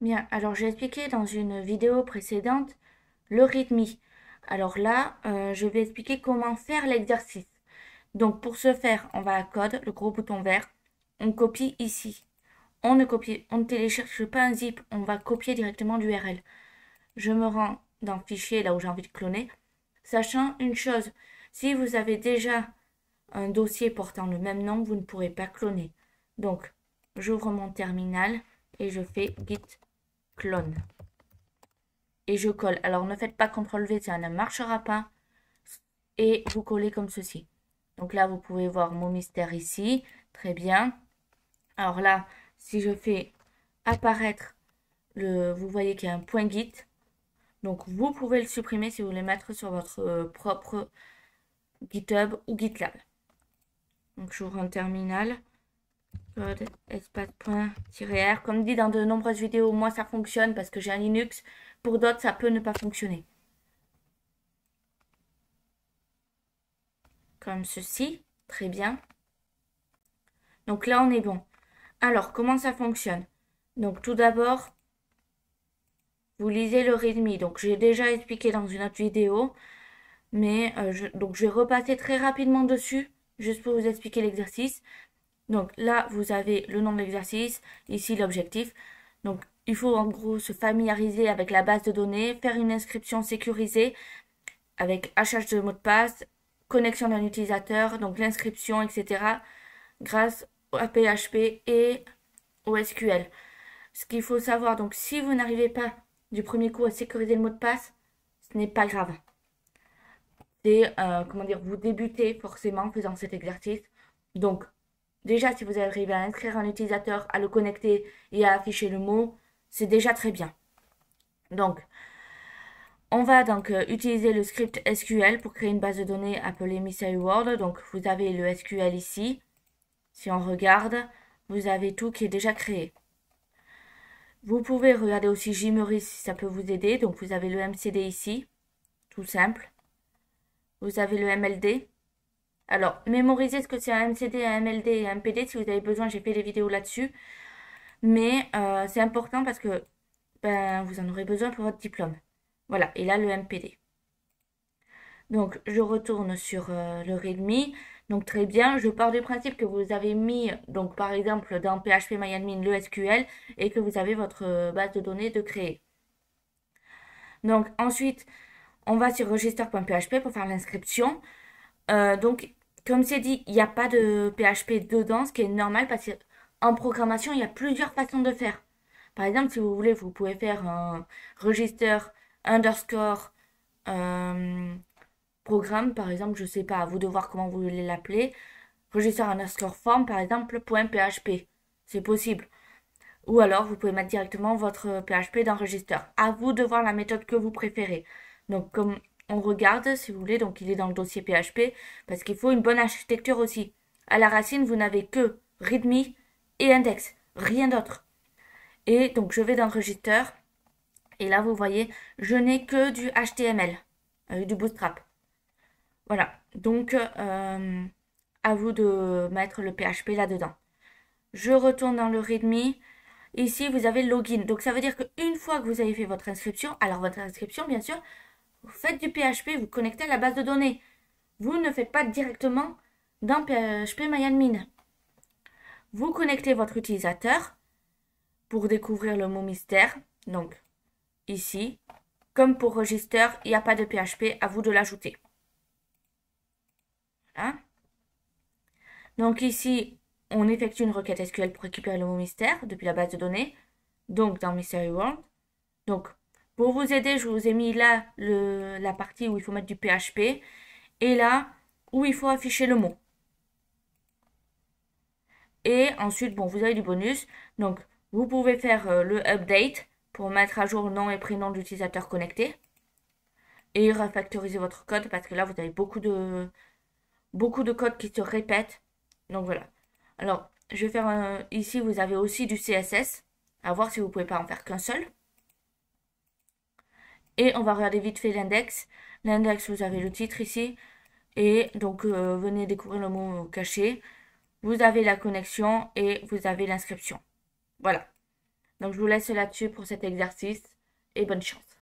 Bien, alors j'ai expliqué dans une vidéo précédente le README. Alors là, je vais expliquer comment faire l'exercice. Donc pour ce faire, on va à code, le gros bouton vert, on copie ici. On ne télécharge pas un zip, on va copier directement l'URL. Je me rends dans le fichier là où j'ai envie de cloner, sachant une chose, si vous avez déjà un dossier portant le même nom, vous ne pourrez pas cloner. Donc, j'ouvre mon terminal et je fais git clone. Et je colle. Alors ne faites pas CTRL-V, ça ne marchera pas. Et vous collez comme ceci. Donc là, vous pouvez voir mon mystère ici. Très bien. Alors là, si je fais apparaître vous voyez qu'il y a un point Git. Donc vous pouvez le supprimer si vous voulez mettre sur votre propre GitHub ou GitLab. Donc j'ouvre un terminal. Code espace point -r. Comme dit dans de nombreuses vidéos, moi ça fonctionne parce que j'ai un Linux. Pour d'autres, ça peut ne pas fonctionner. Comme ceci. Très bien. Donc là, on est bon. Alors, comment ça fonctionne? Donc tout d'abord, vous lisez le README. Donc j'ai déjà expliqué dans une autre vidéo. Mais donc je vais repasser très rapidement dessus, juste pour vous expliquer l'exercice. Donc là, vous avez le nom de l'exercice, ici l'objectif. Donc il faut en gros se familiariser avec la base de données, faire une inscription sécurisée avec hachage de mot de passe, connexion d'un utilisateur, donc l'inscription, etc. grâce à PHP et au SQL. Ce qu'il faut savoir, donc si vous n'arrivez pas du premier coup à sécuriser le mot de passe, ce n'est pas grave. C'est, comment dire, vous débutez forcément en faisant cet exercice. Donc, déjà, si vous arrivez à inscrire un utilisateur, à le connecter et à afficher le mot, c'est déjà très bien. Donc, on va donc utiliser le script SQL pour créer une base de données appelée Mystery World. Donc, vous avez le SQL ici. Si on regarde, vous avez tout qui est déjà créé. Vous pouvez regarder aussi Gmery si ça peut vous aider. Donc, vous avez le MCD ici, tout simple. Vous avez le MLD. Alors, mémorisez ce que c'est un MCD, un MLD et un MPD. Si vous avez besoin, j'ai fait des vidéos là-dessus. Mais c'est important parce que ben, vous en aurez besoin pour votre diplôme. Voilà, et là, le MPD. Donc, je retourne sur le README. Donc, très bien, je pars du principe que vous avez mis, donc par exemple, dans PHP-MyAdmin, le SQL et que vous avez votre base de données de créer. Donc, ensuite, on va sur register.php pour faire l'inscription. Donc, comme c'est dit, il n'y a pas de PHP dedans, ce qui est normal parce qu'en programmation, il y a plusieurs façons de faire. Par exemple, si vous voulez, vous pouvez faire un register underscore programme, par exemple, je ne sais pas, à vous de voir comment vous voulez l'appeler. Register underscore form, par exemple, .php. C'est possible. Ou alors, vous pouvez mettre directement votre PHP dans register. À vous de voir la méthode que vous préférez. Donc, comme on regarde, si vous voulez, donc il est dans le dossier PHP, parce qu'il faut une bonne architecture aussi. À la racine, vous n'avez que readme et index, rien d'autre. Et donc, je vais dans le register, et là, vous voyez, je n'ai que du HTML, du Bootstrap. Voilà, donc à vous de mettre le PHP là-dedans. Je retourne dans le readme. Ici, vous avez login. Donc, ça veut dire qu'une fois que vous avez fait votre inscription, alors votre inscription, bien sûr, vous faites du PHP, vous connectez à la base de données. Vous ne faites pas directement dans PHP-MyAdmin. Vous connectez votre utilisateur pour découvrir le mot mystère. Donc, ici, comme pour register, il n'y a pas de PHP, à vous de l'ajouter. Voilà. Donc ici, on effectue une requête SQL pour récupérer le mot mystère depuis la base de données, donc dans Mystery World. Donc, pour vous aider, je vous ai mis là la partie où il faut mettre du PHP et là où il faut afficher le mot. Et ensuite, bon, vous avez du bonus. Donc, vous pouvez faire le update pour mettre à jour le nom et prénom de l'utilisateur connecté et refactoriser votre code parce que là, vous avez beaucoup de codes qui se répètent. Donc voilà. Alors, je vais faire ici, vous avez aussi du CSS. À voir si vous pouvez pas en faire qu'un seul. Et on va regarder vite fait l'index. L'index, vous avez le titre ici. Et donc, venez découvrir le mot caché. Vous avez la connexion et vous avez l'inscription. Voilà. Donc je vous laisse là-dessus pour cet exercice et bonne chance.